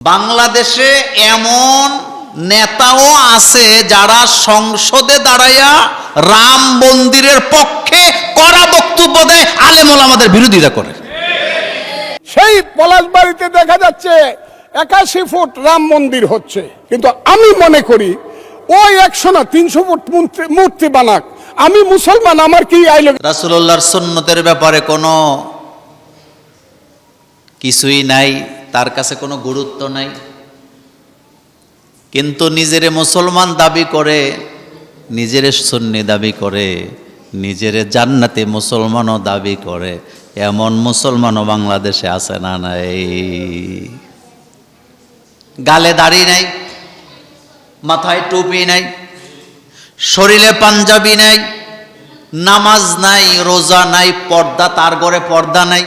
বাংলাদেশে এমন নেতাও আছে যারা সংসদে দাঁড়াইয়া রাম মন্দিরের পক্ষে কড়া বক্তব্য দেয়, আলেম ওলামাদের বিরোধিতা করে। সেই পলাশবাড়িতে দেখা যাচ্ছে 81 ফুট রাম মন্দির হচ্ছে, কিন্তু আমি মনে করি ওই 100 না 300 ফুট মূর্তি বানাক, আমি মুসলমান, আমার কি আইলো। রাসূলুল্লাহর সুন্নতের ব্যাপারে কোনো কিছুই নাই, তার কাছে কোনো গুরুত্ব নাই, কিন্তু নিজেরে মুসলমান দাবি করে, নিজেরে সুন্নি দাবি করে, নিজেরে জান্নাতি মুসলমানও দাবি করে, এমন মুসলমানও বাংলাদেশে আছে না? নাই। গালে দাড়ি নাই, মাথায় টুপি নাই, শরীরে পাঞ্জাবি নাই, নামাজ নাই, রোজা নাই, পর্দা, তার ঘরে পর্দা নাই,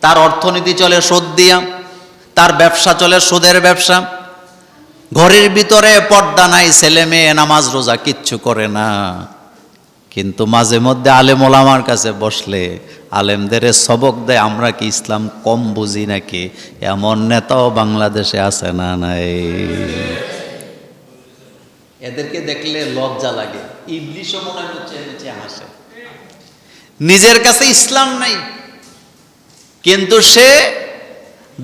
তার অর্থনীতি চলে সুদ দিয়া, তার ব্যবসা চলে সুদের ব্যবসা, ঘরের ভিতরে পর্দা নাই, ছেলে মেয়ে নামাজ রোজা কিচ্ছু করে না, কিন্তু মাঝে মধ্যে আলেম ওলামার কাছে বসলে আলেমদের সবক দেয়। আমরা কি ইসলাম কম বুঝি নাকি? এমন নেতাও বাংলাদেশে আছে না? নাই। এদেরকে দেখলে লজ্জা লাগে, ইবলিশও মনে হচ্ছে নিচে হাসে। নিজের কাছে ইসলাম নাই, কিন্তু সে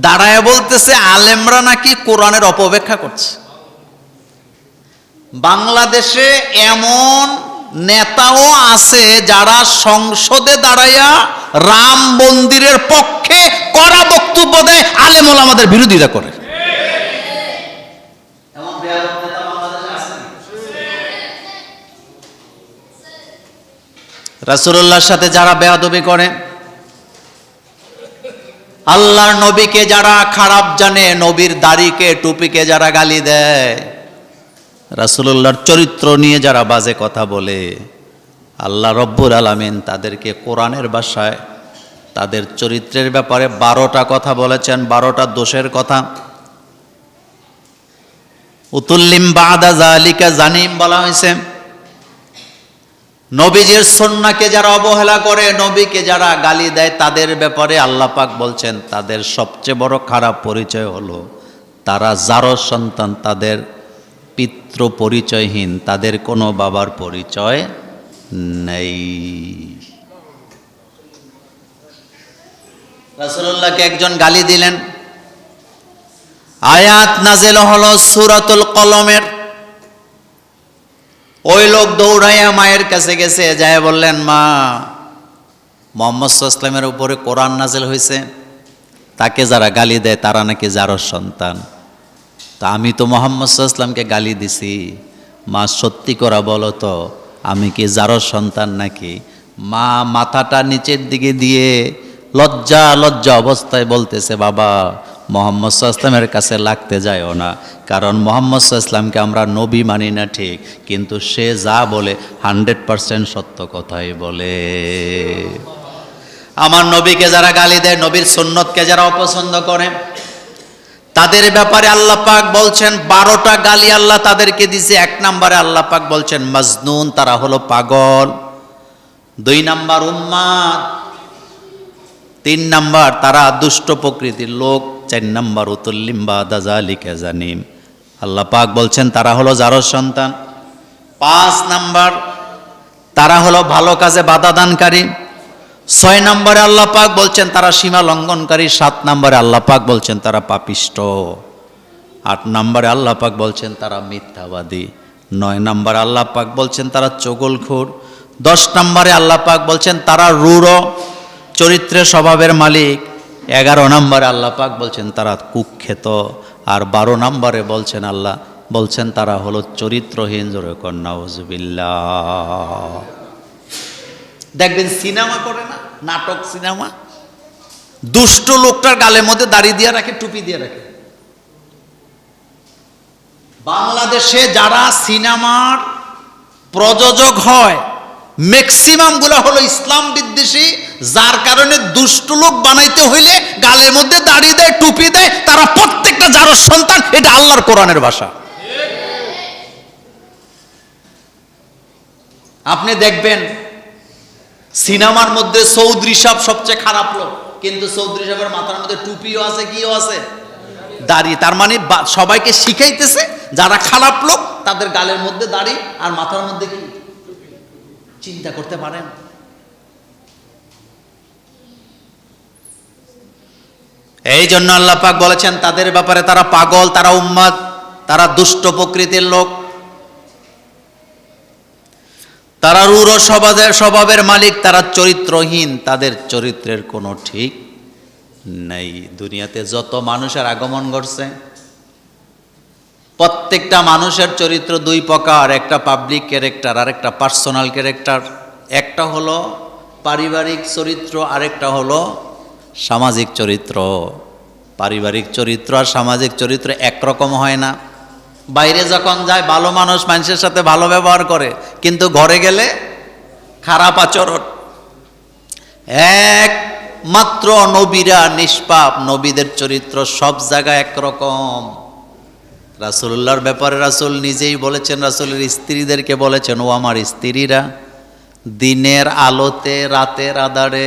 দাঁড়ায় বলতেছে আলেমরা নাকি কোরআনের অপব্যাখ্যা করছে। বাংলাদেশে এমন নেতাও আছে যারা সংসদে দাঁড়াইয়া রাম মন্দিরের পক্ষে কড়া বক্তব্য দেয়, আলেম ওলামাদের বিরোধিতা করে। রাসূলুল্লাহর সাথে যারা বেয়াদবি করে, আল্লাহর নবীকে যারা খারাপ জানে, নবীর দাড়িকে টুপিকে যারা গালি দেয়, রাসূলুল্লাহর চরিত্র নিয়ে যারা বাজে কথা বলে, আল্লাহ রব্বুল আলামিন তাদেরকে কোরআনের ভাষায় তাদের চরিত্রের ব্যাপারে 12টা কথা বলেছেন, 12টা দোষের কথা। উতুল্লিম বাদা যালিকা জানিম বলা হয়েছে। নবীজির সুন্নাহকে যারা অবহেলা করে, নবীকে যারা গালি দেয়, তাদের ব্যাপারে আল্লাহ পাক বলছেন তাদের সবচেয়ে বড় খারাপ পরিচয় হলো তারা জারজ সন্তান, তাদের পিতৃ পরিচয়হীন, তাদের কোনো বাবার পরিচয় নেই। রাসূলুল্লাহকে একজন গালি দিলেন, আয়াত নাযিল হলো সূরাতুল কলমের। ওই লোক দৌড়াইয়া মায়ের কাছে গেছে, যায় বললেন, মা, মুহাম্মদ সাল্লাল্লাহু আলাইহি ওয়াসাল্লামের উপরে কোরআন নাযিল হয়েছে, তাকে যারা গালি দেয় তারা নাকি জারজ সন্তান। তা আমি তো মুহাম্মদ সাল্লাল্লাহু আলাইহি ওয়াসাল্লামকে গালি দিছি, মা সত্যি করে বলো তো আমি কি জারজ সন্তান নাকি? মা মাথাটা নিচের দিকে দিয়ে লজ্জা লজ্জা অবস্থায় বলতেছে, বাবা, মুহাম্মদ সাল্লাল্লাহু আলাইহি ওয়াসাল্লামের কাছে লাগতে যায়ও না, কারণ মুহাম্মদ সাল্লাল্লাহু আলাইহি ওয়াসাল্লামকে আমরা নবী মানি না ঠিক, কিন্তু সে যা বলে 100% সত্য কথাই বলে। আমার নবীকে যারা গালি দেয়, নবীর সুন্নতকে যারা অপছন্দ করে, তাদের ব্যাপারে আল্লাহ পাক বলছেন 12টা গালি আল্লাহ তাদেরকে দিয়েছে। 1 নম্বরে আল্লাহ পাক বলছেন মাজনুন, তারা হলো পাগল। 2 নাম্বার উম্মাদ। 3 নাম্বার তারা দুষ্ট প্রকৃতির লোক। 4 নাম্বার উতুল্লিম বাদা যালিকা জানিম, আল্লাহ পাক বলছেন তারা হলো জারজ সন্তান। 5 নাম্বার তারা হলো ভালো কাজে বাধা দানকারী। 6 নম্বরে আল্লাহ পাক বলছেন তারা সীমা লঙ্ঘনকারী। 7 নম্বরে আল্লাহ পাক বলছেন তারা পাপিষ্ট। 8 নম্বরে আল্লাহ পাক বলছেন তারা মিথ্যাবাদী। 9 নম্বরে আল্লাহ পাক বলছেন তারা চগলখোর। 10 নম্বরে আল্লাহ পাক বলছেন তারা রূঢ় চরিত্রের স্বভাবের মালিক। 11 নম্বরে আল্লাহ পাক বলছেন তারা কুখ্যাত। আর 12 নম্বরে বলছেন আল্লাহ বলছেন তারা হলো চরিত্রহীন। জোরে কর নাউযুবিল্লাহ। দেখবেন সিনেমা করে না, নাটক সিনেমা, দুষ্ট লোকটার গালের মধ্যে দাড়ি দিয়ে রাখে, টুপি দিয়ে রাখে। বাংলাদেশে যারা সিনেমার প্রযোজক হয় ম্যাক্সিমাম গুলো হলো ইসলাম বিদ্বেষী, যার কারণে দুষ্ট লোক বানাইতে হইলে গালের মধ্যে দাড়ি দেয়, টুপি দেয়, তারা প্রত্যেকটা জারজ সন্তান। এটা আল্লাহর কোরআনের ভাষা। আপনি দেখবেন সিনেমার মধ্যে চৌধুরী সাহেব সবচেয়ে খারাপ লোক, কিন্তু চৌধুরী সাহেবের মাথার মধ্যে টুপিও আছে, কিও আছে, দাড়ি, তার মানে সবাইকে শিখাইতেছে যারা খারাপ লোক তাদের গালের মধ্যে দাড়ি আর মাথার মধ্যে কি, চিন্তা করতে পারেন? এই জন্য আল্লাহ পাক বলেছেন তাদের ব্যাপারে তারা পাগল, তারা উম্মাদ, তারা দুষ্ট প্রকৃতির লোক, তারা রূঢ় স্বভাবের মালিক, তারা চরিত্রহীন, তাদের চরিত্রের কোনো ঠিক নেই। দুনিয়াতে যত মানুষের আগমন ঘটছে প্রত্যেকটা মানুষের চরিত্র দুই প্রকার, একটা পাবলিক ক্যারেক্টার আর একটা পার্সোনাল ক্যারেক্টার। একটা হলো পারিবারিক চরিত্র, আরেকটা হলো সামাজিক চরিত্র। পারিবারিক চরিত্র আর সামাজিক চরিত্র একরকম হয় না। বাইরে যখন যায় ভালো মানুষ, মানুষের সাথে ভালো ব্যবহার করে, কিন্তু ঘরে গেলে খারাপ আচরণ। একমাত্র নবীরা নিষ্পাপ, নবীদের চরিত্র সব জায়গায় একরকম। রাসূলুল্লাহর ব্যাপারে রাসূল নিজেই বলেছেন, রাসূলের স্ত্রীদেরকে বলেছেন, ও আমার স্ত্রীরা, দিনের আলোতে রাতের আঁধারে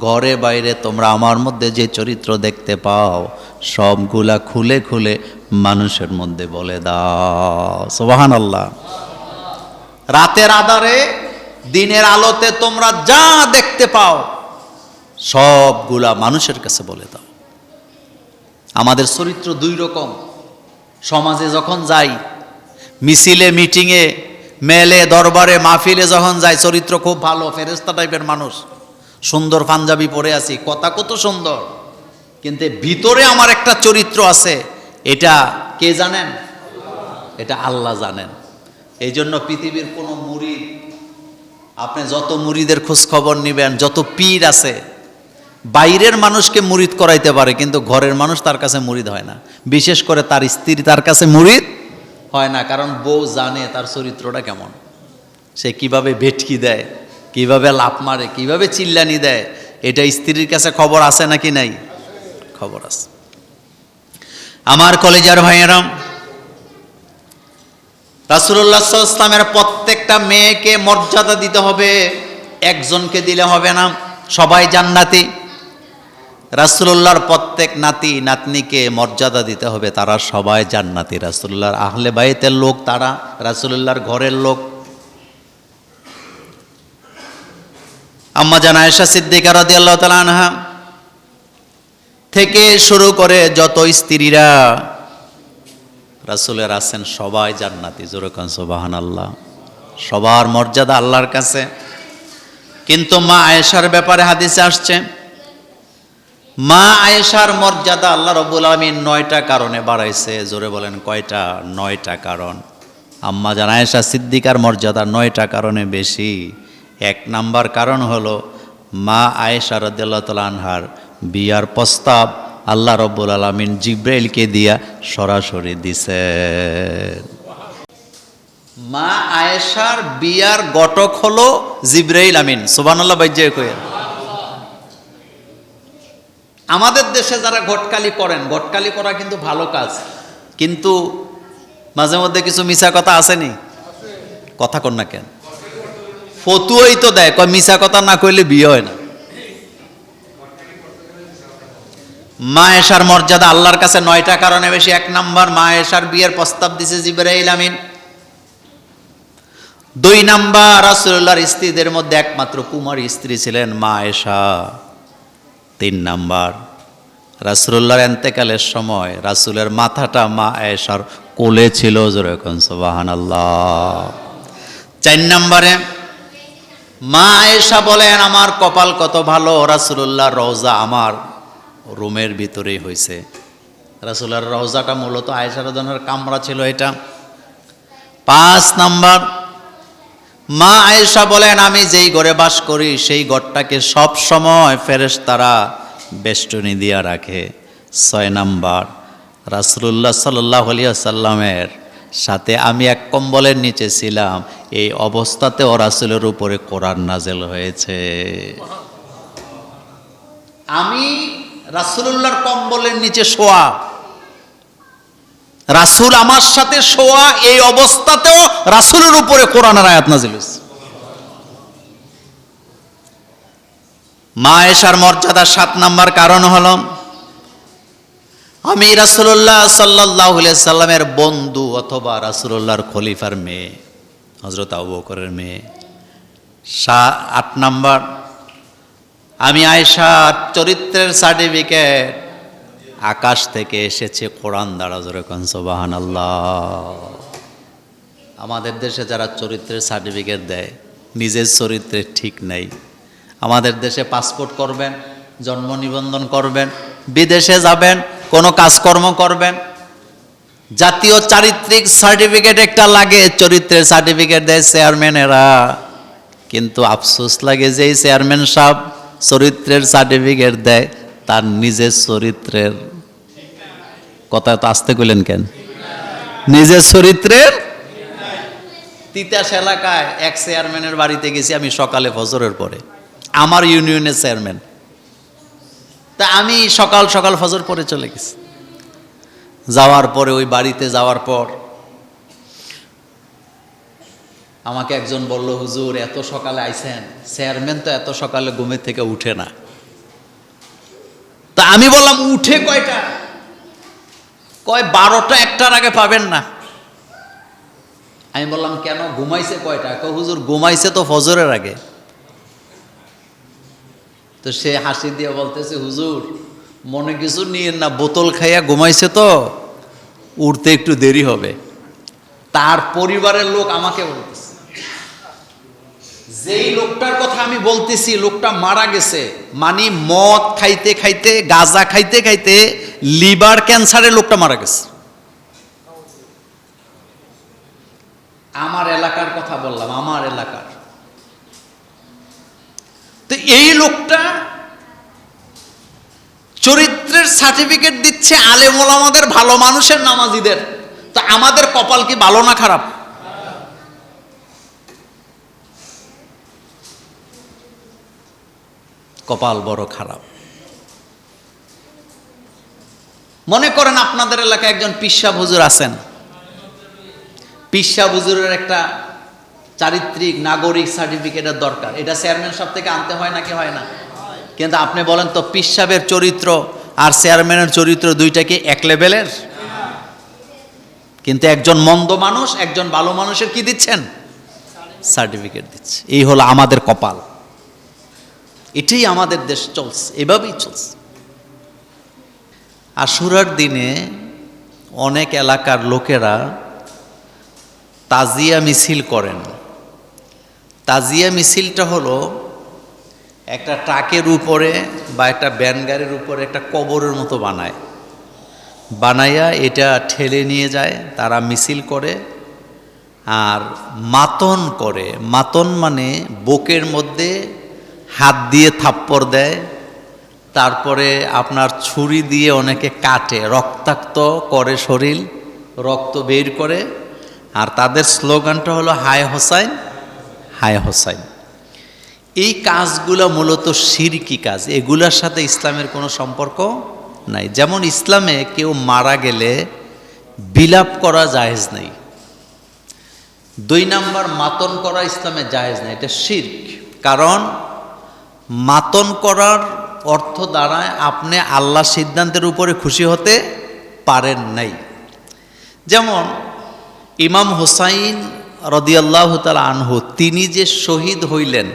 ঘরে বাইরে তোমরা আমার মধ্যে যে চরিত্র দেখতে পাও সবগুলা খুলে খুলে মানুষের মধ্যে বলে দাও। সুবহানাল্লাহ। রাতের আঁধারে দিনের আলোতে তোমরা যা দেখতে পাও সবগুলা মানুষের কাছে বলে দাও। আমাদের চরিত্র দুই রকম। সমাজে যখন যাই, মিছিলে, মিটিংয়ে, মেলে, দরবারে, মাহফিলে যখন যাই, চরিত্র খুব ভালো, ফেরেশতা টাইপের মানুষ, সুন্দর পাঞ্জাবি পরে আছি, কথা কত সুন্দর, কিন্তু ভিতরে আমার একটা চরিত্র আছে। এটা কে জানেন? এটা আল্লাহ জানেন। এই জন্য পৃথিবীর কোনো মুরিদ, আপনি যত মুরিদের খোঁজ খবর নিবেন, যত পীর আছে, বাইরের মানুষকে মুরিদ করাইতে পারে, কিন্তু ঘরের মানুষ তার কাছে মুরিদ হয় না। বিশেষ করে তার স্ত্রী তার কাছে মুরিদ হয় না, কারণ বউ জানে তার চরিত্রটা কেমন, সে কিভাবে ভেটকি দেয়, কিভাবে লাফ মারে, কিভাবে চিল্লানি দেয়, এটা স্ত্রীর কাছে খবর আছে নাকি নাই? খবর আছে। আমার কলেজার ভাইয়েরা, রাসূলুল্লাহ সাল্লাল্লাহু আলাইহি ওয়াসাল্লামের প্রত্যেকটা মেয়েকে মর্যাদা দিতে হবে, একজনকে দিলে হবে না। সবাই জান্নাতি। রাসূলুল্লাহর প্রত্যেক নাতি নাতনিকে মর্যাদা দিতে হবে, তারা সবাই জান্নাতি। রাসূলুল্লাহর আহলে বাইতের লোক, তারা রাসূলুল্লাহর ঘরের লোক। আম্মা জান আয়েশা সিদ্দিকা রাদিয়াল্লাহু তাআলা আনহা থেকে শুরু করে যত স্ত্রীরা রাসূলের আছেন সবাই জান্নাতি। জোরে কোন সুবহানাল্লাহ। সবার মর্যাদা আল্লাহর কাছে। কিন্তু মা আয়েশার ব্যাপারে হাদিসে আসছে, মা আয়েশার মর্যাদা আল্লাহ রাব্বুল আলামিন 9টা কারণে বাড়াইছে। জোরে বলেন কয়টা? 9টা কারণ। আম্মা জান আয়েশা সিদ্দিকার মর্যাদা 9টা কারণে বেশি। 1 নাম্বার কারণ হলো মা আয়েশা রাদিয়াল্লাহু তাআলা আনহার বিয়ার প্রস্তাব আল্লাহ রাব্বুল আলামিন জিবরাইলকে দিয়া সরাসরি দিছে। মা আয়েশার বিয়ার ঘটক হলো জিবরাইল আমিন। সুবহানাল্লাহ। বাইজে কই, আমাদের দেশে যারা ঘটকালি করেন, ঘটকালি করা কিন্তু ভালো কাজ, কিন্তু মাঝে মধ্যে কিছু মিছা কথা আসেনি? কথা কন না কেন? ফতুয়াই তো দেয়, কয় মিছা কথা না কইলে বিয়ে হয় না। মা আয়েশার মর্যাদা আল্লাহর কাছে 9টা কারণে বেশি। 1 নাম্বার, মা আয়েশার বিয়ের প্রস্তাব দিছে জিবরাইল আমিন। 2 নাম্বার, রাসূলুল্লাহর স্ত্রীদের মধ্যে একমাত্র কুমারী স্ত্রী ছিলেন মা আয়েশা। 3 নাম্বার, রাসূলুল্লাহর ইন্তেকালের সময় রাসূলের মাথাটা মা আয়েশার কোলে ছিল। জোরে কোন সুবহানাল্লাহ। 4 নম্বরে মা আয়েশা বলেন, আমার কপাল কত ভালো, রাসূলুল্লাহর রওজা আমার রুমের ভিতরেই হয়েছে। রাসূলের রওজাটা মূলত আয়েশা রাদিয়াল্লাহু আনহার কামরা ছিল এটা। 5 নাম্বার, মা আয়েশা বলেন, আমি যেই ঘরে বাস করি সেই ঘরটাকে সব সময় ফেরেশতারা বেষ্টনী দিয়া রাখে। 6 নাম্বার, রাসূলুল্লাহ সাল্লাল্লাহু আলাইহি ওয়াসাল্লামের সাথে আমি এক কম্বলের নিচে ছিলাম, এই অবস্থাতেও রাসূলের উপরে কোরআন নাযিল হয়েছে। আমি রাসূলুল্লাহর কম্বলের নিচে শোয়া, রাসূল আমার সাথে শোয়া, এই অবস্থাতেও রাসূলের উপরে কোরআনের আয়াত নাযিল হয়েছে। মা আয়েশার মর্যাদার 7 নাম্বার কারণ হলো আমি রাসূলুল্লাহ সাল্লাল্লাহু আলাইহি সাল্লামের বন্ধু অথবা রাসূলুল্লাহর খলিফার মেয়ে, হযরত আবু বকরের মেয়ে। 8 নাম্বার, আমি আয়েশার চরিত্রের সার্টিফিকেট আকাশ থেকে এসেছে কোরআন দ্বারা। জোরে কোন সুবহানাল্লাহ। আমাদের দেশে যারা চরিত্রের সার্টিফিকেট দেয়, নিজের চরিত্রের ঠিক নাই। আমাদের দেশে পাসপোর্ট করবেন, জন্ম নিবন্ধন করবেন, বিদেশে যাবেন, কোনো কাজকর্ম করবেন, জাতীয় চারিত্রিক সার্টিফিকেট একটা লাগে, চরিত্রের সার্টিফিকেট দেয় চেয়ারম্যানেরা। কিন্তু আফসোস লাগে যে এই চেয়ারম্যান সাহেব চরিত্রের সার্টিফিকেট দেয়, তার নিজের চরিত্রের কথা তো আসতে কইলেন কেন? নিজের চরিত্রের। তিতাস এলাকায় এক চেয়ারম্যানের বাড়িতে গেছি আমি সকালে ফজরের পরে, আমার ইউনিয়নের চেয়ারম্যান। তা আমি সকাল সকাল ফজর পরে চলে গেছি। যাওয়ার পরে ওই বাড়িতে যাওয়ার পর আমাকে একজন বলল, হুজুর এত সকালে আইছেন, চেয়ারম্যান তো এত সকালে ঘুমের থেকে উঠে না। তা আমি বললাম উঠে কয়টা? কয় 12টা 1টার আগে পাবেন না। আমি বললাম কেন, ঘুমাইছে কয়টা? কয় হুজুর ঘুমাইছে তো ফজরের আগে। তো সে হাসি দিয়ে বলতেছে, হুজুর মনে কিছু নিয়েন না, বোতল খাইয়া ঘুমাইছে তো উঠতে একটু দেরি হবে। তার পরিবারের লোক আমাকে বলতেছে, যেই লোকটার কথা আমি বলতেছি লোকটা মারা গেছে, মানে মদ খাইতে খাইতে, গাঁজা খাইতে খাইতে লিভার ক্যান্সারে লোকটা মারা গেছে। আমার এলাকার কথা বললাম, আমার এলাকার। তো এই লোকটা চরিত্রের সার্টিফিকেট দিচ্ছে আলেম ওলামাদের, ভালো মানুষের, নামাজীদের। তা আমাদের কপাল কি ভালো না খারাপ? কপাল বড় খারাপ। মনে করেন আপনাদের এলাকায় একজন পিসা হুজুর আছেন, পিসা হুজুরের একটা চারিত্রিক নাগরিক সার্টিফিকেটের দরকার। এটা চেয়ারম্যান সাহেব থেকে আনতে হয় নাকি হয় না? কিন্তু আপনি বলেন তো, পীর সাহেবের চরিত্র আর চেয়ারম্যানের চরিত্র দুইটা কি এক লেভেলের? কিন্তু একজন মন্দ মানুষ একজন ভালো মানুষের কি দিচ্ছেন? সার্টিফিকেট দিচ্ছে। এই হলো আমাদের কপাল। এটাই আমাদের দেশ চলছে, এভাবেই চলছে। আশুরার দিনে অনেক এলাকার লোকেরা তাজিয়া মিছিল করেন। তাজিয়া মিছিলটা হলো একটা ট্রাকের উপরে বা একটা ভ্যান গাড়ির উপরে একটা কবরের মতো বানাইয়া এটা ঠেলে নিয়ে যায়, তারা মিছিল করে আর মাতন করে। মাতন মানে বুকের মধ্যে হাত দিয়ে থাপ্পড় দেয়, তারপরে আপনার ছুরি দিয়ে অনেকে কাটে, রক্তাক্ত করে শরীর, রক্ত বের করে। আর তাদের স্লোগানটা হলো হায় হোসাইন, হায় হোসাইন। এই কাজগুলো মূলত শিরকি কাজ, এগুলোর সাথে ইসলামের কোনো সম্পর্ক নাই। যেমন ইসলামে কেউ মারা গেলে বিলাপ করা জায়েজ নেই। 2 নাম্বার, মাতন করা ইসলামে জায়েজ নেই, এটা শিরক। কারণ মাতন করার অর্থ দাঁড়ায় আপনি আল্লাহ সিদ্ধান্তের উপরে খুশি হতে পারেন নাই। যেমন ইমাম হোসাইন রাদিয়াল্লাহু তাআলা আনহু, তিনি যে শহীদ হইলেন,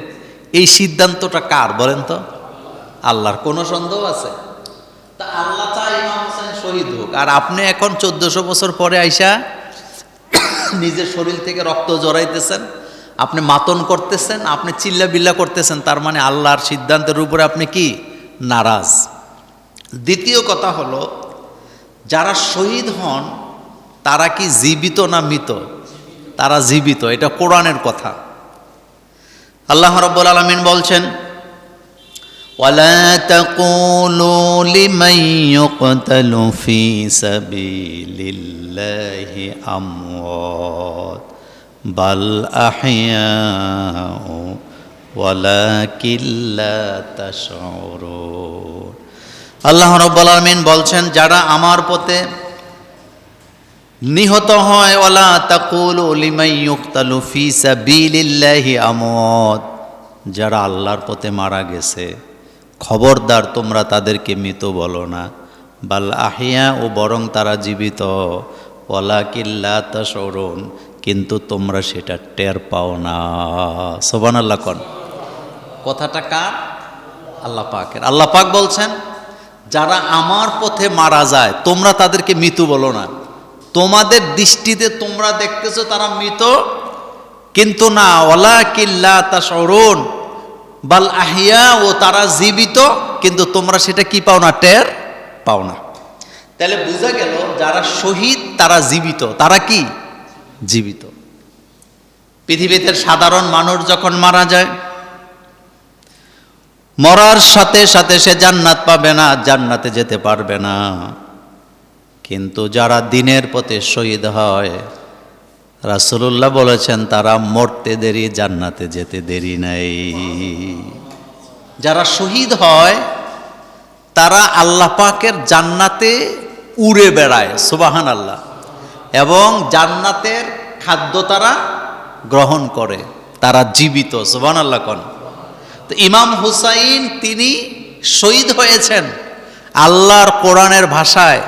এই সিদ্ধান্তটা কার বলেন তো? আল্লাহর। কোনো সন্দেহ আছে? তা আল্লাহ চায় ইমাম হোসেন শহীদ হোক, আর আপনি এখন 1400 বছর পরে আইসা নিজের শরীর থেকে রক্ত জড়াইতেছেন, আপনি মাতন করতেছেন, আপনি চিল্লা বিল্লা করতেছেন, তার মানে আল্লাহর সিদ্ধান্তের উপরে আপনি কি নারাজ। দ্বিতীয় কথা হলো, যারা শহীদ হন তারা কি জীবিত না মৃত? তারা জীবিত, এটা কোরআনের কথা। আল্লাহ রাব্বুল আলামিন বলছেন, ওয়ালা তাকুলু লিমান ইউকতালু ফি সাবিলিল্লাহি আমওয়াত বাল আহইয়াউ ওয়ালাকিন লা তাশউরুন। আল্লাহ রাব্বুল আলামিন বলছেন, যারা আমার পথে নিহত হয়, ওয়ালা তাকুলু লিমান ইউকতালু ফি সাবিলিল্লাহি আমওয়াত, যারা আল্লাহর পথে মারা গেছে, খবরদার তোমরা তাদেরকে মৃত বলো না। বাল আহিয়া, ও বরং তারা জীবিত, ওয়ালাকিন লা তাশউরুন, কিন্তু তোমরা সেটা টের পাও না। সুবহানাল্লাহ কোন। কথাটা কার? আল্লাহ পাকের। আল্লাহ পাক বলছেন, যারা আমার পথে মারা যায় তোমরা তাদেরকে মৃত বলো না। তোমাদের দৃষ্টিতে তোমরা দেখতেছো তারা মৃত, কিন্তু না, ওয়ালাকিন লা তাশউরুন, বাল আহিয়া, ও তারা জীবিত, কিন্তু তোমরা সেটা কি পাও না? টের পাও না। তাহলে বোঝা গেল যারা শহীদ তারা জীবিত। তারা কি? জীবিত। পৃথিবীতে সাধারণ মানুষ যখন মারা যায়, মরার সাথে সাথে সে জান্নাত পাবে না, জান্নাতে যেতে পারবে না। কিন্তু যারা দ্বীনের পথে শহীদ হয়, রাসূলুল্লাহ বলেছেন তারা মরতে দেরি, জান্নাতে যেতে দেরি নাই। যারা শহীদ হয় তারা আল্লাহ পাকের জান্নাতে উড়ে বেড়ায়, সুবহানাল্লাহ, এবং জান্নাতের খাদ্য তারা গ্রহণ করে, তারা জীবিত, সুবহানাল্লাহ কোন। তো ইমাম হুসাইন তিনি শহীদ হয়েছেন, আল্লাহর কোরআনের ভাষায়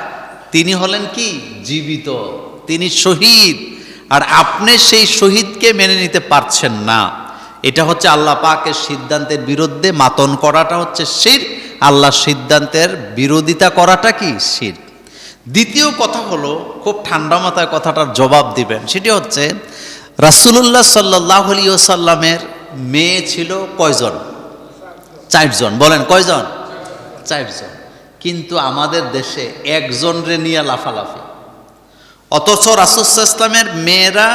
তিনি হলেন কি? জীবিত, তিনি শহীদ। আর আপনি সেই শহীদকে মেনে নিতে পারছেন না, এটা হচ্ছে আল্লাহ পাকের সিদ্ধান্তের বিরুদ্ধে মাতন করাটা হচ্ছে শিরক, আল্লাহর সিদ্ধান্তের বিরোধিতা করাটা কি? শিরক। দ্বিতীয় কথা হলো, খুব ঠান্ডা মাথায় কথাটার জবাব দিবেন, সেটি হচ্ছে রাসূলুল্লাহ সাল্লাল্লাহু আলাইহি ওয়াসাল্লামের মেয়ে ছিল কয়জন? 4 জন। বলেন কয়জন? 4 জন। কিন্তু আমাদের দেশে একজনরে নিয়ে লাফালাফি, অথচ রাসূল সাল্লাল্লাহু আলাইহি ওয়াসাল্লামের মেয়েরা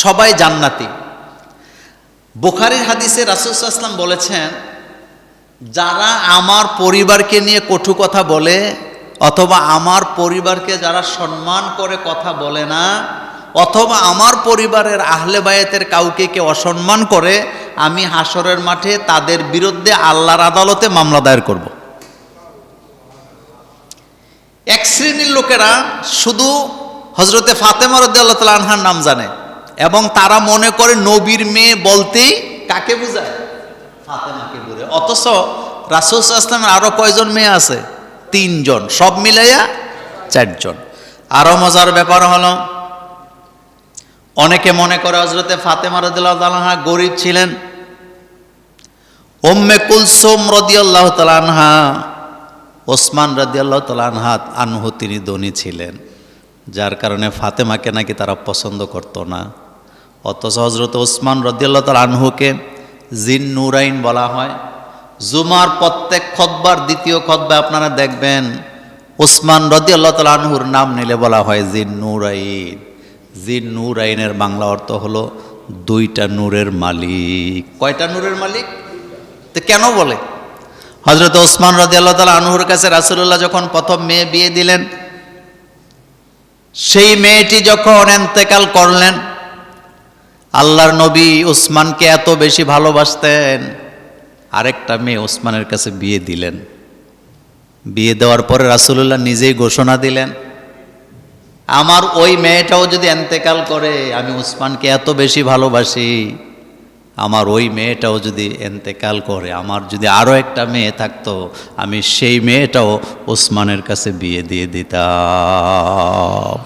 সবাই জান্নাতি। বুখারীর হাদিসে রাসূল সাল্লাল্লাহু আলাইহি ওয়াসাল্লাম বলেছেন, যারা আমার পরিবারকে নিয়ে কটু কথা বলে অথবা আমার পরিবারকে যারা সম্মান করে কথা বলে না, অথবা আমার পরিবারের আহলে বায়াতের কাউকে কে অসম্মান করে, আমি হাসরের মাঠে তাদের বিরুদ্ধে আল্লাহর আদালতে মামলা দায়ের করব। এক শ্রেণীর লোকেরা শুধু হযরতে ফাতেমা রাদিয়াল্লাহু তাআলা আনহার নাম জানে এবং তারা মনে করে নবীর মেয়ে বলতেই কাকে বোঝায়? ফাতেমাকে বোঝায়। অথচ রাসূল সাল্লাল্লাহু আলাইহি ওয়াসাল্লামের আরো কয়জন মেয়ে আছে? 3 জন, সব মিলাইয়া 4 জন। আরো মজার ব্যাপার হলো, অনেকে মনে করে হযরতে ফাতেমা রাদিয়াল্লাহু তাআলা আনহা গরীব ছিলেন। উম্মে কুলসুম রাদিয়াল্লাহু তাআলা আনহা, ওসমান রাদিয়াল্লাহু তাআলা আনহু তিনি ধনী ছিলেন, যার কারণে ফাতেমাকে নাকি তারা পছন্দ করত না। অথচ হযরত ওসমান রাদিয়াল্লাহু তাআলা আনহুকে জিন নুরাইন বলা হয়। জুমার প্রত্যেক খুতবার দ্বিতীয় খুতবায় আপনারা দেখবেন ওসমান রাদিয়াল্লাহু তাআলা আনহুর নাম নিলে বলা হয় জিন নুরাইন। জিন নুরাইনের বাংলা অর্থ হলো 2টা নূরের মালিক। কয়টা নূরের মালিক? তো কেন বলে? হযরত ওসমান রাদিয়াল্লাহু তাআলা আনহুর কাছে রাসূলুল্লাহ যখন প্রথম মেয়ে বিয়ে দিলেন, সেই মেয়েটি যখন ইন্তেকাল করলেন, আল্লাহর নবী ওসমানকে এত বেশি ভালোবাসতেন, আরেকটা মেয়ে ওসমানের কাছে বিয়ে দিলেন। বিয়ে দেওয়ার পরে রাসূলুল্লাহ নিজেই ঘোষণা দিলেন, আমার ওই মেয়েটাও যদি ইন্তেকাল করে, আমি ওসমানকে এত বেশি ভালোবাসি, আমার ওই মেয়েটাও যদি ইন্তেকাল করে, আমার যদি আরো একটা মেয়ে থাকতো, আমি সেই মেয়েটাও ওসমানের কাছে বিয়ে দিয়ে দিতাম।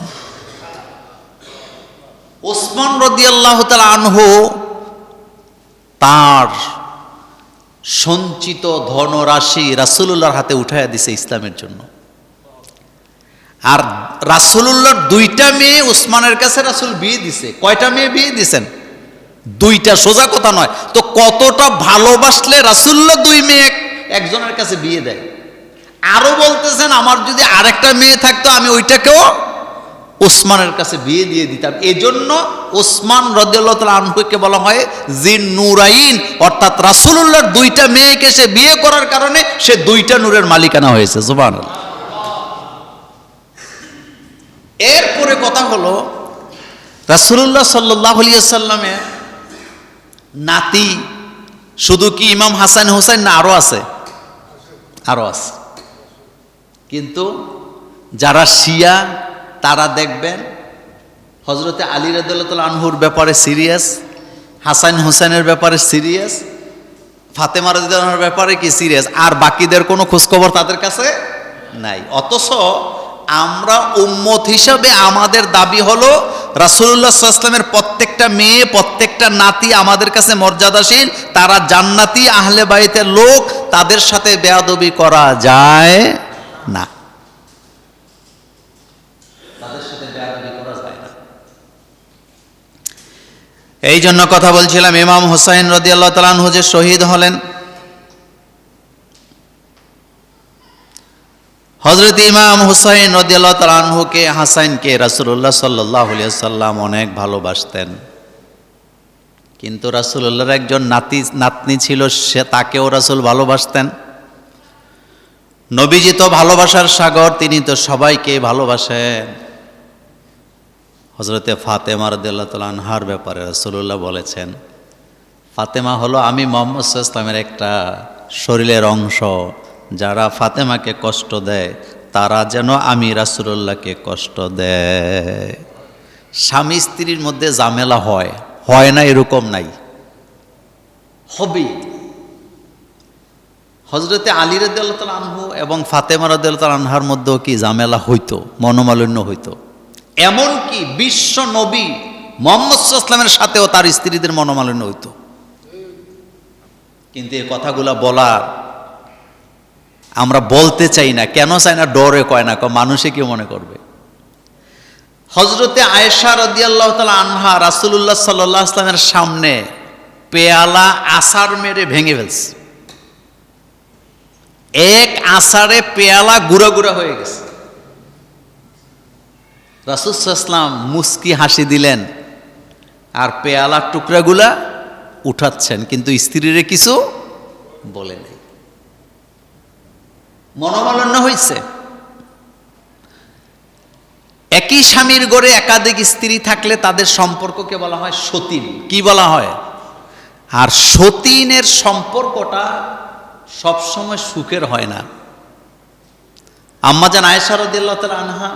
ওসমান রাদিয়াল্লাহু তাআলা আনহু তার সঞ্চিত ধনরাশি রাসূলুল্লাহর হাতে উঠাইয়া দিছে ইসলামের জন্য। আর রাসূলুল্লাহর 2টা মেয়ে ওসমানের কাছে রাসূল বিয়ে দিছে। কয়টা মেয়ে বিয়ে দিছেন? 2টা, সোজা কথা নয়। তো কতটা ভালোবাসলে রাসূলুল্লাহ 2 মেয়ে একজনের কাছে বিয়ে দেয়। আরো বলতেছেন, আমার যদি আরেকটা মেয়ে থাকতো আমি ওইটাকেও ওসমানের কাছে বিয়ে দিয়ে দিতাম। এজন্য ওসমান রাদিয়াল্লাহু তাআলা আনহুকে বলা হয় জিন নুরাইন, অর্থাৎ রাসূলুল্লাহর 2টা মেয়েকে সে বিয়ে করার কারণে সে 2টা নূরের মালিকানা হয়েছে। সুবহানাল্লাহ। এরপরে কথা হলো, রাসূলুল্লাহ সাল্লাল্লাহু আলাইহি ওয়াসাল্লামের নাতি শুধু কি ইমাম হাসান হোসেন না আরো আছে? আরো আছে। কিন্তু যারা শিয়া তারা দেখবেন হযরতে আলী রাদিয়াল্লাহু তাআলা আনহুর ব্যাপারে সিরিয়াস, হাসান হোসেনের ব্যাপারে সিরিয়াস, ফাতেমা রাদিয়াল্লাহু আনহার ব্যাপারে কি সিরিয়াস, আর বাকিদের কোনো খোঁজখবর তাদের কাছে নাই। অথচ আমরা উম্মত হিসাবে আমাদের দাবি হলো রাসূলুল্লাহ সাল্লাল্লাহু আলাইহি ওয়াসাল্লামের প্রত্যেকটা মেয়ে, প্রত্যেকটা নাতি আমাদের কাছে মর্যাদাশীল, তারা জান্নাতি আহলে বাইতের লোক, তাদের সাথে বেয়াদবি করা যায় না, তাদের সাথে বেয়াদবি করা যায় না। এই জন্য কথা বলছিলাম, ইমাম হুসাইন রাদিয়াল্লাহু তাআলা আনহু যে শহীদ হলেন, হযরত ইমাম হুসাইন রাদিয়াল্লাহু তাআলা আনহুকে, হাসাইনকে রাসূলুল্লাহ সাল্লাল্লাহু আলাইহি ওয়াসাল্লাম অনেক ভালোবাসতেন। কিন্তু রাসূলুল্লাহর একজন নাতনি ছিল, সে তাকেও রাসূল ভালোবাসতেন। নবীজি তো ভালোবাসার সাগর, তিনি তো সবাইকে ভালোবাসেন। হযরতে ফাতেমা রাদিয়াল্লাহু তাআলা আনহার ব্যাপারে রাসূলুল্লাহ বলেছেন, ফাতেমা হলো আমি মুহাম্মদ সাল্লাল্লাহু আলাইহি ওয়াসাল্লামের একটা শরীরের অংশ, যারা ফাতেমাকে কষ্ট দেয় তারা যেন আমি রাসূলুল্লাহকে কষ্ট দেয়। স্বামী স্ত্রীর মধ্যে ঝামেলা হয় না এরকম নাই, হবে। হযরতে আলী রাদিয়াল্লাহু তাআলা আনহু এবং ফাতেমা রাদিয়াল্লাহু তাআলা আনহার মধ্যেও কি ঝামেলা হইতো, মনোমালিন্য হইতো। এমনকি বিশ্ব নবী মুহাম্মদ সাল্লাল্লাহু আলাইহি ওয়াসাল্লামের সাথেও তার স্ত্রীদের মনোমালিন্য হইতো। কিন্তু এই কথাগুলো বলার আমরা বলতে চাই না। কেন চাই না? ডরে কয় না, মানুষে কি মনে করবে। হযরতে আয়েশা রাদিয়াল্লাহু তাআলা আনহা রাসূলুল্লাহ সাল্লাল্লাহু আলাইহি ওয়াসাল্লামের সামনে পেয়ালা আছাড় মেরে ভেঙে ফেলছে। এক আছাড়ে পেয়ালা গুঁড়া গুঁড়া হয়ে গেছে। রাসূল সাল্লাল্লাহু আলাইহি ওয়াসাল্লাম মুস্কি হাসি দিলেন আর পেয়ালার টুকরাগুলা উঠাচ্ছেন, কিন্তু স্ত্রীরে কিছু বলে নাই। মনোমালিন্য হয়েছে। একই স্বামীর ঘরে একাধিক স্ত্রী থাকলে তাদের সম্পর্ককে বলা হয় সতীন। কি বলা হয়? আর সতীনের সম্পর্কটা সবসময় সুখের হয় না। আম্মাজান আয়েশা রাদিয়াল্লাহু তাআলা আনহা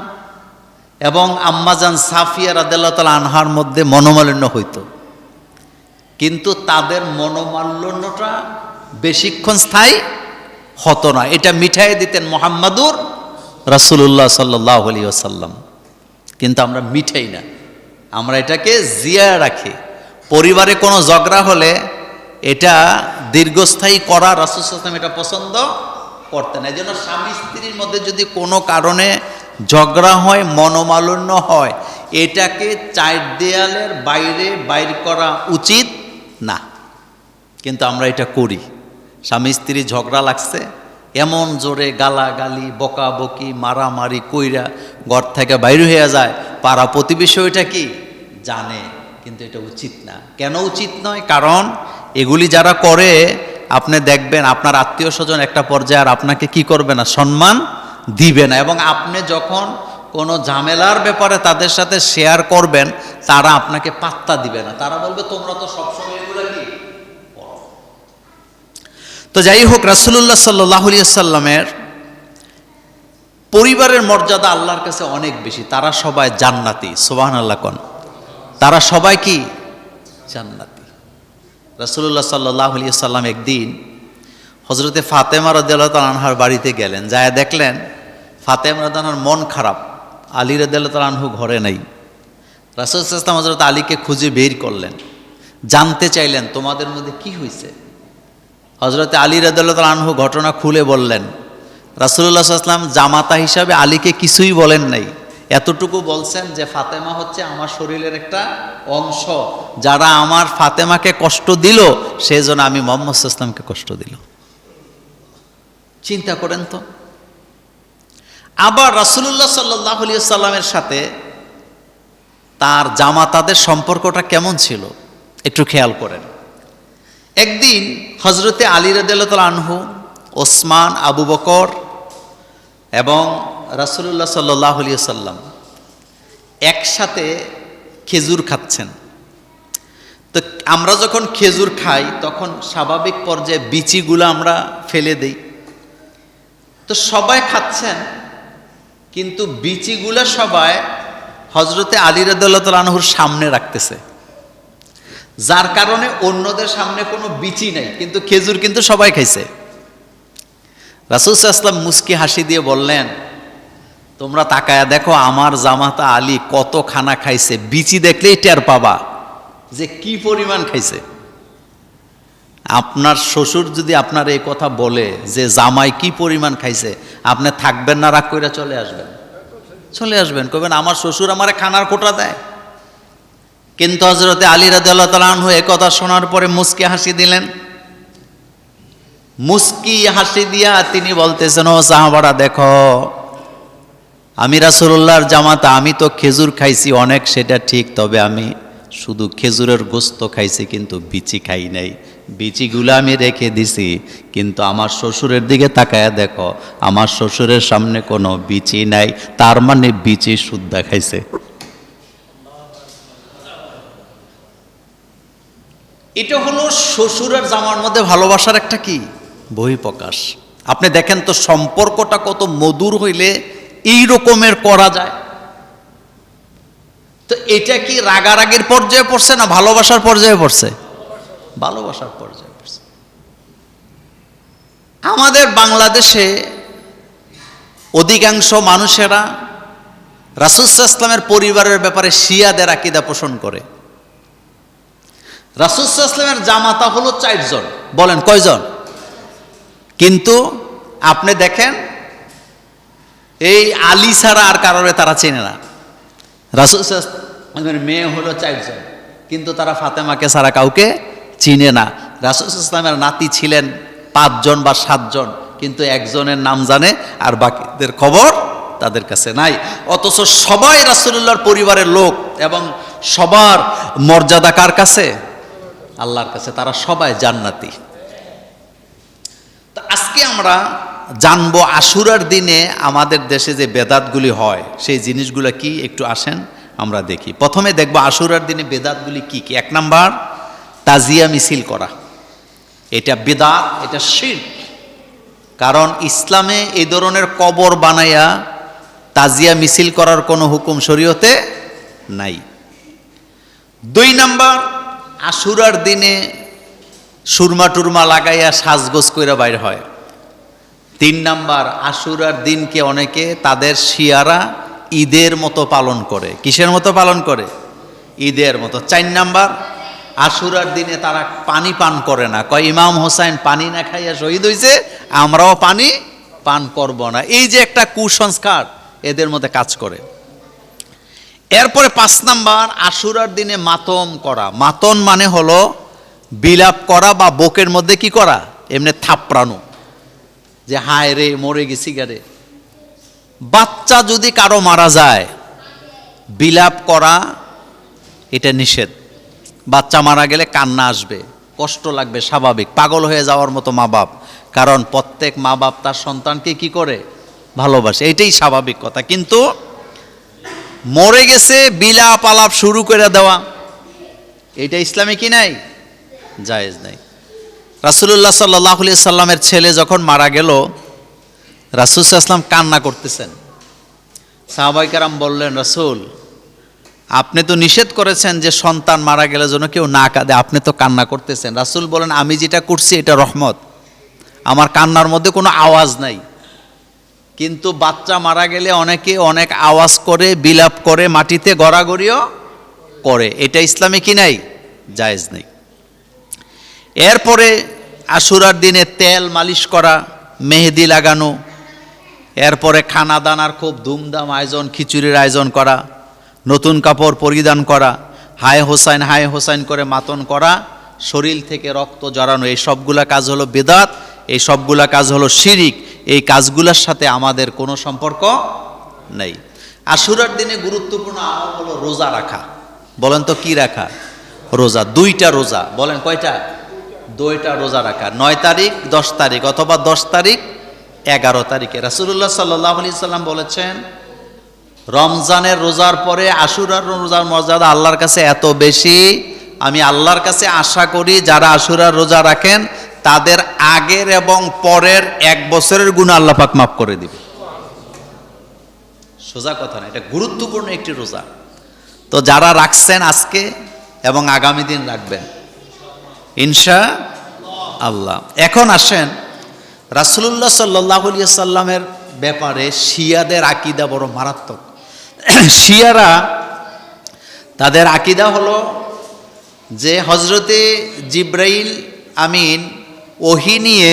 এবং আম্মাজান সাফিয়া রাদিয়াল্লাহু তাআলা আনহার মধ্যে মনোমালিন্য হইতো, কিন্তু তাদের মনোমালিন্যটা বেশিক্ষণ স্থায়ী হতো না। এটা মিঠাই দিতেন মুহাম্মাদুর রাসূলুল্লাহ সাল্লাল্লাহু আলাইহি ওয়াসাল্লাম। কিন্তু আমরা মিঠাই না, আমরা এটাকে জিয়া রাখি। পরিবারে কোনো ঝগড়া হলে এটা দীর্ঘস্থায়ী করা রাসূল সাল্লাল্লাহু আলাইহি ওয়াসাল্লাম এটা পছন্দ করতেন। এই জন্য স্বামী স্ত্রীর মধ্যে যদি কোনো কারণে ঝগড়া হয়, মনোমালিন্য হয়, এটাকে চার দেয়ালের বাইরে বাইর করা উচিত না। কিন্তু আমরা এটা করি। স্বামী স্ত্রী ঝগড়া লাগছে, এমন জোরে গালাগালি, বকাবকি, মারামারি কইরা ঘর থেকে বাইরে হয়ে যায়। পাড়া প্রতিবেশী এটা কি জানে, কিন্তু এটা উচিত না। কেন উচিত নয়? কারণ এগুলি যারা করে আপনি দেখবেন আপনার আত্মীয় স্বজন একটা পর্যায়ে আর আপনাকে কি করবে না, সম্মান দিবে না। এবং আপনি যখন কোনো ঝামেলার ব্যাপারে তাদের সাথে শেয়ার করবেন, তারা আপনাকে পাত্তা দিবে না। তারা বলবে তোমরা তো সবসময় এগুলো কি। তো যাই হোক, রাসূলুল্লাহ সাল্লাল্লাহু আলাইহি ওয়াসাল্লামের পরিবারের মর্যাদা আল্লাহর কাছে অনেক বেশি। তারা সবাই জান্নাতি। সুবহানাল্লাহ কোন। তারা সবাই কি জান্নাতি। রাসূলুল্লাহ সাল্লাল্লাহু আলাইহি ওয়াসাল্লাম একদিন হযরতে ফাতেমা রাদিয়াল্লাহু তাআলা আনহার বাড়িতে গেলেন। যায় দেখলেন ফাতেমা রাদিয়াল্লাহু আনহার মন খারাপ, আলী রাদিয়াল্লাহু তাআলা আনহু ঘরে নাই। রাসূল সাল্লাল্লাহু আলাইহি ওয়াসাল্লাম হযরত আলীকে খুঁজে বের করলেন, জানতে চাইলেন তোমাদের মধ্যে কি হয়েছে। হযরতে আলী রাদিয়াল্লাহু তাআলা আনহু ঘটনা খুলে বললেন। রাসূলুল্লাহ সাল্লাল্লাহু আলাইহি ওয়াসাল্লাম জামাতা হিসাবে আলীকে কিছুই বলেন নাই, এতটুকু বলছেন যে ফাতেমা হচ্ছে আমার শরীরের একটা অংশ, যারা আমার ফাতেমাকে কষ্ট দিল সেই জন্য আমি মুহাম্মদ সাল্লাল্লাহু আলাইহি ওয়াসাল্লামকে কষ্ট দিল। চিন্তা করেন তো। আবার রাসূলুল্লাহ সাল্লাল্লাহু আলাইহি ওয়াসাল্লামের সাথে তার জামাতাদের সম্পর্কটা কেমন ছিল একটু খেয়াল করেন। একদিন হযরতে আলী রাদিয়াল্লাহু তাআলা আনহু, ওসমান, আবু বকর এবং রাসূলুল্লাহ সাল্লাল্লাহু আলাইহি ওয়াসাল্লাম একসাথে খেজুর খাচ্ছেন। তো আমরা যখন খেজুর খাই তখন স্বাভাবিক পর্যায়ে বিচিগুলো আমরা ফেলে দেই। তো সবাই খাচ্ছেন, কিন্তু বিচিগুলো সবাই হযরতে আলী রাদিয়াল্লাহু তাআলা আনহুর সামনে রাখতেছে, যার কারণে অন্যদের সামনে কোনো বিচি নাই, কিন্তু খেজুর কিন্তু সবাই খাইছে। রাসূল সাল্লাল্লাহু আলাইহি ওয়াসাল্লাম মুস্কি হাসি দিয়ে বললেন, তোমরা তাকায়া দেখো আমার জামাতা আলী কত খানা খাইছে, বিচি দেখলেই টের পাবা যে কি পরিমাণ খাইছে। আপনার শ্বশুর যদি আপনার এই কথা বলে যে জামাই কি পরিমাণ খাইছে, আপনি থাকবেন না, রাগ কইরা চলে আসবেন, কইবেন আমার শ্বশুর আমারে খানার কোটা দেয়। কিন্তু হযরতে আলী রাদিয়াল্লাহু তাআলা আনহু এই কথা শোনার পরে মুস্কি হাসি দিলেন। মুস্কি হাসি দিয়া তিনি বলতেছেন, ও সাহাবারা দেখো, আমি রাসূলুল্লাহর জামাতা, আমি তো খেজুর খাইছি অনেক, সেটা ঠিক, তবে আমি শুধু খেজুরের গোস্ত খাইছি, কিন্তু বিচি খাই নাই। বিচিগুলো আমি রেখে দিছি, কিন্তু আমার শ্বশুরের দিকে তাকায়া দেখো, আমার শ্বশুরের সামনে কোনো বিচি নাই, তার মানে বিচি শুদ্ধা খাইছে। এটা হলো শ্বশুরের জামার মধ্যে ভালোবাসার একটা কি বহিঃপ্রকাশ। আপনি দেখেন তো সম্পর্কটা কত মধুর হইলে এই রকমের করা যায়। তো এটা কি রাগারাগির পর্যায়ে পড়ছে না ভালোবাসার পর্যায়ে পড়ছে? ভালোবাসার পর্যায়ে পড়ছে। আমাদের বাংলাদেশে অধিকাংশ মানুষেরা রাসূল সাল্লাল্লাহু আলাইহি ওয়াসাল্লামের পরিবারের ব্যাপারে শিয়াদের আকীদা পোষণ করে। রাসূল সাল্লাল্লাহু আলাইহি ওয়াসাল্লামের জামাতা হলো 4 জন, বলেন কয়জন? কিন্তু আপনি দেখেন এই আলী ছাড়া আর কারোরে তারা চেনে না। রাসূল সাল্লাল্লাহু আলাইহি ওয়াসাল্লামের মেয়ে হলো 4 জন, কিন্তু তারা ফাতেমাকে ছাড়া কাউকে চিনে না। রাসূল সাল্লাল্লাহু আলাইহি ওয়াসাল্লামের নাতি ছিলেন 5 জন বা 7 জন, কিন্তু একজনের নাম জানে আর বাকিদের খবর তাদের কাছে নাই। অথচ সবাই রাসূলুল্লাহর পরিবারের লোক এবং সবার মর্যাদা কার কাছে? আল্লাহর কাছে। তারা সবাই জান্নাতি। তো আজকে আমরা জানবো আশুরার দিনে আমাদের দেশে যে বেদাতগুলি হয় সেই জিনিসগুলো কি, একটু আসেন আমরা দেখি। প্রথমে দেখবো আশুরার দিনে বেদাতগুলি কি কি। 1 নাম্বার, তাজিয়া মিছিল করা। এটা বেদাত, এটা শিরক। কারণ ইসলামে এই ধরনের কবর বানাইয়া তাজিয়া মিছিল করার কোনো হুকুম শরীয়তে নাই। 2 নাম্বার, আশুরার দিনে সুরমা টুরমা লাগাইয়া সাজগোজ কইরা বাইর হয়। 3 নাম্বার, আশুরার দিনকে অনেকে তাদের শিয়ারা ঈদের মতো পালন করে। কিসের মতো পালন করে? ঈদের মতো। 4 নাম্বার, আশুরার দিনে তারা পানি পান করে না। কয় ইমাম হোসাইন পানি না খাইয়া শহীদ হয়েছে, আমরাও পানি পান করব না। এই যে একটা কুসংস্কার এদের মধ্যে কাজ করে। এরপরে 5 নাম্বার, আশুরার দিনে মাতম করা। মাতন মানে হলো বিলাপ করা বা বুকের মধ্যে কি করা, এমনি থাপড়ানো, যে হায় রে মরে গেছি গারে। বাচ্চা যদি কারো মারা যায়, বিলাপ করা এটা নিষেধ। বাচ্চা মারা গেলে কান্না আসবে, কষ্ট লাগবে, স্বাভাবিক, পাগল হয়ে যাওয়ার মতো মা বাপ। কারণ প্রত্যেক মা বাপ তার সন্তানকে কি করে, ভালোবাসে, এটাই স্বাভাবিক কথা। কিন্তু মরে গেছে বিলাপ আলাপ শুরু করে দেওয়া, এটা ইসলামে কি নাই, জায়েজ নাই। রাসূলুল্লাহ সাল্লাল্লাহু আলাইহি সাল্লামের ছেলে যখন মারা গেল, রাসূল সাল্লাল্লাহু আলাইহি সাল্লাম কান্না করতেছেন। সাহাবায়ে কেরাম বললেন, রাসূল আপনি তো নিষেধ করেছেন যে সন্তান মারা গেলে যেন কেউ না কাঁদে, আপনি তো কান্না করতেছেন। রাসূল বলেন, আমি যেটা করছি এটা রহমত, আমার কান্নার মধ্যে কোনো আওয়াজ নাই। কিন্তু বাচ্চা মারা গেলে অনেকে অনেক আওয়াজ করে, বিলাপ করে, মাটিতে গড়াগড়িও করে, এটা ইসলামে কি নাই, জায়েজ নেই। এরপরে আশুরার দিনে তেল মালিশ করা, মেহেদি লাগানো, এরপরে খানা দানার খুব ধুমধাম আয়োজন, খিচুড়ির আয়োজন করা, নতুন কাপড় পরিধান করা, হায় হোসাইন হায় হোসাইন করে মাতন করা, শরীর থেকে রক্ত জড়ানো, এই সবগুলা কাজ হলো বেদাত, এই সবগুলা কাজ হলো শিরিক। এই কাজগুলোর সাথে আমাদের কোনো সম্পর্ক নেই। আশুরার দিনে গুরুত্বপূর্ণ আমল হলো রোজা রাখা। বলেন তো কি রাখা? রোজা। 2টা রোজা। বলেন কয়টা? 2টা রোজা রাখা। 9 তারিখ 10 তারিখ অথবা 10 তারিখ 11 তারিখে। রাসূলুল্লাহ সাল্লাল্লাহু আলাইহি সাল্লাম বলেছেন, রমজানের রোজার পরে আশুরার রোজার মর্যাদা আল্লাহর কাছে এত বেশি, আমি আল্লাহর কাছে আশা করি যারা আশুরার রোজা রাখেন তাদের আগের এবং পরের 1 বছরের গুনাহ আল্লাহ পাক মাফ করে দিবে। সোজা কথা না, এটা গুরুত্বপূর্ণ একটি রোজা। তো যারা রাখছেন আজকে এবং আগামী দিন রাখবেন ইনশাআল্লাহ। এখন আসেন রাসূলুল্লাহ সাল্লাল্লাহু আলাইহি সাল্লামের ব্যাপারে শিয়াদের আকীদা বড় মারাত্মক। শিয়ারা তাদের আকীদা হলো যে হযরতে জিবরাইল আমিন ওহী নিয়ে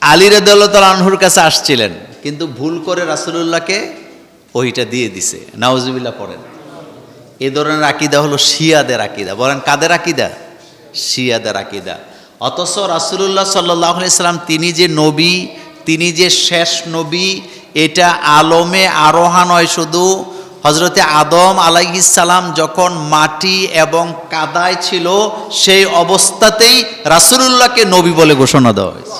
আলী রাদিয়াল্লাহু তাআলা আনহুর কাছে আসছিলেন, কিন্তু ভুল করে রাসূলুল্লাহকে ওহীটা দিয়ে দিছে। নাউজুবিল্লাহ পড়েন। এই ধরনের আকীদা হলো শিয়াদের আকীদা। বলেন কাদের আকীদা? শিয়াদের আকীদা। অথচ রাসূলুল্লাহ সাল্লাল্লাহু আলাইহি সাল্লাম তিনি যে নবী, তিনি যে শেষ নবী, এটা আলমে আরোহা নয়। শুধু হযরতে আদম আলাইহিস সালাম যখন মাটি এবং কাদায় ছিল সেই অবস্থাতেই রাসূলুল্লাহকে নবী বলে ঘোষণা দেওয়া হয়েছে।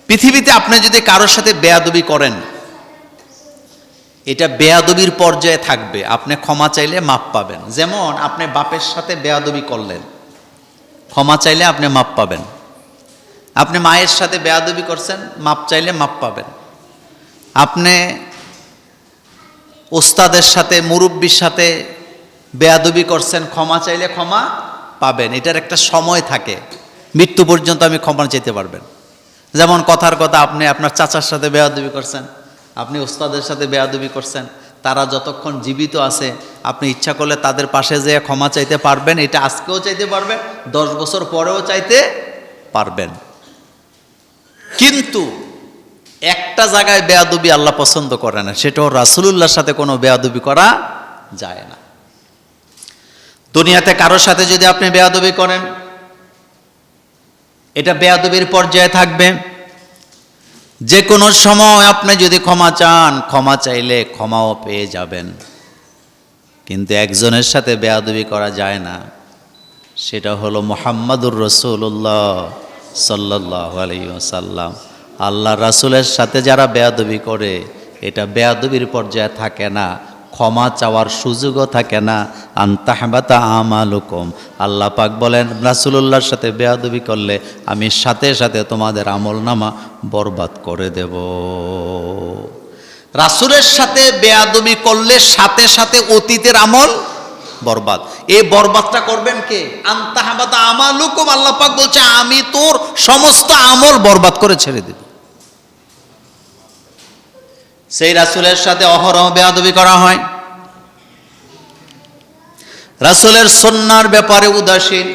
পৃথিবীতে আপনি যদি কারোর সাথে বেয়াদবি করেন, এটা বেয়াদবির পর্যায়ে থাকবে, আপনি ক্ষমা চাইলে মাপ পাবেন। যেমন আপনি বাপের সাথে বেয়াদবি করলেন, ক্ষমা চাইলে আপনি মাপ পাবেন। আপনি মায়ের সাথে বেয়াদবি করছেন, মাপ চাইলে মাপ পাবেন। আপনি ওস্তাদের সাথে, মুরব্বির সাথে বেয়াদবি করছেন, ক্ষমা চাইলে ক্ষমা পাবেন। এটার একটা সময় থাকে, মৃত্যু পর্যন্ত আমি ক্ষমা চাইতে পারবেন। যেমন কথার কথা, আপনি আপনার চাচার সাথে বেয়াদবি করছেন, আপনি ওস্তাদের সাথে বেয়াদবি করছেন, তারা যতক্ষণ জীবিত আছে আপনি ইচ্ছা করলে তাদের পাশে যেয়ে ক্ষমা চাইতে পারবেন। এটা আজকেও চাইতে পারবেন, 10 বছর পরেও চাইতে পারবেন। কিন্তু একটা জায়গায় বেয়াদবি আল্লাহ পছন্দ করে না, সেটাও রাসূলুল্লাহর সাথে কোনো বেয়াদবি করা যায় না। দুনিয়াতে কারোর সাথে যদি আপনি বেয়াদবি করেন, এটা বেয়াদবির পর্যায়ে থাকবে। যে কোনো সময় আপনি যদি ক্ষমা চান, ক্ষমা চাইলে ক্ষমাও পেয়ে যাবেন। কিন্তু একজনের সাথে বেয়াদবি করা যায় না, সেটা হলো মুহাম্মাদুর রাসূলুল্লাহ সাল্লাল্লাহু আলাইহি ওয়াসাল্লাম। আল্লাহ রাসূলের সাথে যারা বেয়াদবি করে, এটা বেয়াদবির পর্যায়ে থাকে না, ক্ষমা চাওয়ার সুযোগও থাকে না। আনতাহবাতা আমালুকুম, আল্লাহ পাক বলেন রাসূলুল্লাহর সাথে বেয়াদবি করলে আমি সাথে সাথে তোমাদের আমলনামা বরবাদ করে দেব। রাসূলের সাথে বেয়াদবি করলে সাথে সাথে অতীতের আমল বরবাদ। এই বরবাদটা করবেন কে? আনতাহবাতা আমালুকুম, আল্লাহ পাক বলছে আমি তোর সমস্ত আমল বরবাদ করে ছেড়ে দেব। সেই রাসূলের সাথে অহরহ বেয়াদবি করা হয়, রাসূলের সুন্নাহর ব্যাপারে উদাসীন,